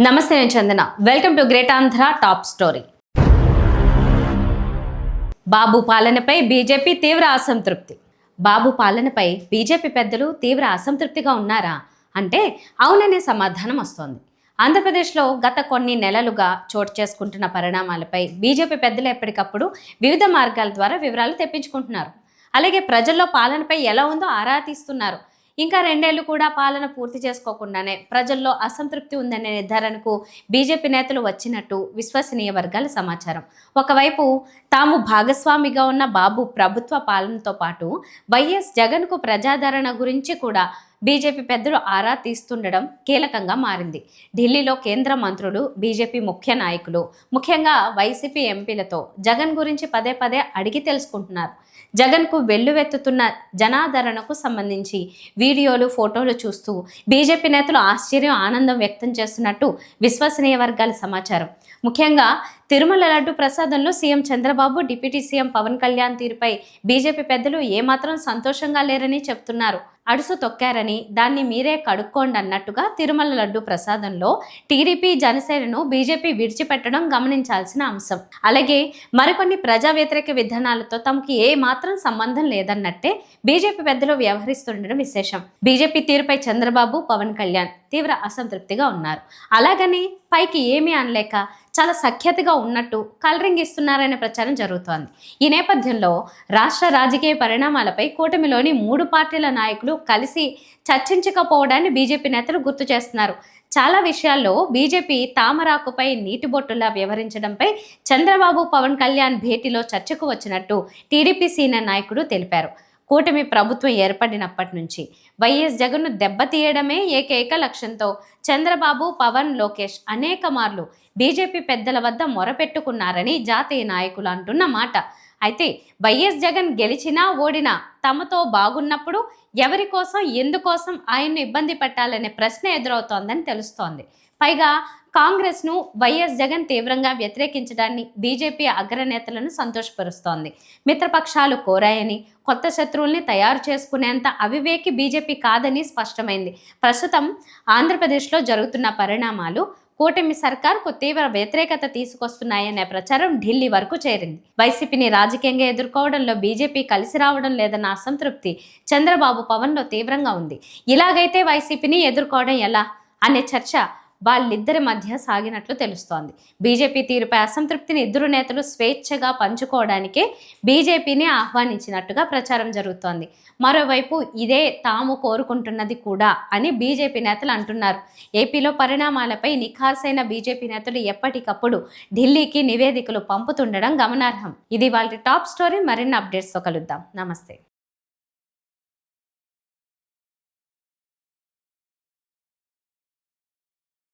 నమస్తే, నేను Chandana. Welcome to Great Andhra top story. Babu పాలనపై బీజేపీ తీవ్ర అసంతృప్తి. బాబు పాలనపై బీజేపీ పెద్దలు తీవ్ర అసంతృప్తిగా ఉన్నారా అంటే అవుననే సమాధానం వస్తోంది. ఆంధ్రప్రదేశ్లో గత కొన్ని నెలలుగా చోటు చేసుకుంటున్న పరిణామాలపై బీజేపీ పెద్దలు ఎప్పటికప్పుడు వివిధ మార్గాల ద్వారా వివరాలు తెప్పించుకుంటున్నారు. అలాగే ప్రజల్లో పాలనపై ఎలా ఉందో ఆరా తీస్తున్నారు. ఇంకా 2 ఏళ్లు కూడా పాలన పూర్తి చేసుకోకుండానే ప్రజల్లో అసంతృప్తి ఉందనే నిర్ధారణకు బీజేపీ నేతలు వచ్చినట్టు విశ్వసనీయ వర్గాల సమాచారం. ఒకవైపు తాము భాగస్వామిగా ఉన్న బాబు ప్రభుత్వ పాలనతో పాటు వైఎస్ జగన్కు ప్రజాదరణ గురించి కూడా బీజేపీ పెద్దలు ఆరా తీస్తుండడం కీలకంగా మారింది. ఢిల్లీలో కేంద్ర మంత్రులు, బీజేపీ ముఖ్య నాయకులు, ముఖ్యంగా వైసీపీ ఎంపీలతో జగన్ గురించి పదే పదే అడిగి తెలుసుకుంటున్నారు. జగన్కు వెల్లువెత్తుతున్న జనాదరణకు సంబంధించి వీడియోలు, ఫోటోలు చూస్తూ బీజేపీ నేతలు ఆశ్చర్యం, ఆనందం వ్యక్తం చేస్తున్నట్టు విశ్వసనీయ వర్గాల సమాచారం. ముఖ్యంగా తిరుమల లడ్డు ప్రసాదంలో CM Chandrababu, deputy CM Pawan Kalyan తీరుపై బీజేపీ పెద్దలు ఏమాత్రం సంతోషంగా లేరని చెప్తున్నారు. అడుసు తొక్కారని, దాన్ని మీరే కడుక్కోండి అన్నట్టుగా తిరుమల లడ్డు ప్రసాదంలో టీడీపీ, జనసేనను బీజేపీ విడిచిపెట్టడం గమనించాల్సిన అంశం. అలాగే మరికొన్ని ప్రజా వ్యతిరేక విధానాలతో తమకి ఏ మాత్రం సంబంధం లేదన్నట్టే బీజేపీ పెద్దలు వ్యవహరిస్తుండడం విశేషం. బీజేపీ తీరుపై చంద్రబాబు, పవన్ కళ్యాణ్ తీవ్ర అసంతృప్తిగా ఉన్నారు. అలాగని పైకి ఏమీ అనలేక చాలా సఖ్యతగా ఉన్నట్టు కలరింగ్ ఇస్తున్నారనే ప్రచారం జరుగుతోంది. ఈ నేపథ్యంలో రాష్ట్ర రాజకీయ పరిణామాలపై కూటమిలోని 3 పార్టీల నాయకులు కలిసి చర్చించకపోవడాన్ని బీజేపీ నేతలు గుర్తు చేస్తున్నారు. చాలా విషయాల్లో బీజేపీ తామరాకుపై నీటి బొట్టులా వ్యవహరించడంపై చంద్రబాబు, పవన్ కళ్యాణ్ భేటీలో చర్చకు వచ్చినట్టు టీడీపీ సీనియర్ నాయకుడు తెలిపారు. కూటమి ప్రభుత్వం ఏర్పడినప్పటి నుంచి వైఎస్ జగన్ను దెబ్బతీయడమే ఏకైక లక్ష్యంతో చంద్రబాబు, పవన్, లోకేష్ అనేక మార్లు బీజేపీ పెద్దల వద్ద మొరపెట్టుకున్నారని జాతీయ నాయకులు అంటున్న మాట. అయితే వైఎస్ జగన్ గెలిచినా ఓడినా తమతో బాగున్నప్పుడు ఎవరి కోసం, ఎందుకోసం ఆయన్ను ఇబ్బంది పెట్టాలనే ప్రశ్న ఎదురవుతోందని తెలుస్తోంది. పైగా కాంగ్రెస్ను వైఎస్ జగన్ తీవ్రంగా వ్యతిరేకించడాన్ని బీజేపీ అగ్రనేతలను సంతోషపరుస్తోంది. మిత్రపక్షాలు కోరాయని, కొత్త శత్రువుల్ని తయారు చేసుకునేంత అవివేకి బీజేపీ కాదని స్పష్టమైంది. ప్రస్తుతం ఆంధ్రప్రదేశ్లో జరుగుతున్న పరిణామాలు కూటమి సర్కార్కు తీవ్ర వ్యతిరేకత తీసుకొస్తున్నాయనే ప్రచారం ఢిల్లీ వరకు చేరింది. వైసీపీని రాజకీయంగా ఎదుర్కోవడంలో బీజేపీ కలిసి రావడం లేదన్న అసంతృప్తి చంద్రబాబు, పవన్లో తీవ్రంగా ఉంది. ఇలాగైతే వైసీపీని ఎదుర్కోవడం ఎలా అనే చర్చ వాళ్ళిద్దరి మధ్య సాగినట్లు తెలుస్తోంది. బీజేపీ తీరుపై అసంతృప్తిని ఇద్దరు నేతలు స్వేచ్ఛగా పంచుకోవడానికే బీజేపీని ఆహ్వానించినట్టుగా ప్రచారం జరుగుతోంది. మరోవైపు ఇదే తాము కోరుకుంటున్నది కూడా అని బీజేపీ నేతలు అంటున్నారు. ఏపీలో పరిణామాలపై నిఖార్సైన బీజేపీ నేతలు ఎప్పటికప్పుడు ఢిల్లీకి నివేదికలు పంపుతుండడం గమనార్హం. ఇది వాళ్ళ టాప్ స్టోరీ. మరిన్ని అప్డేట్స్తో కలుద్దాం. నమస్తే.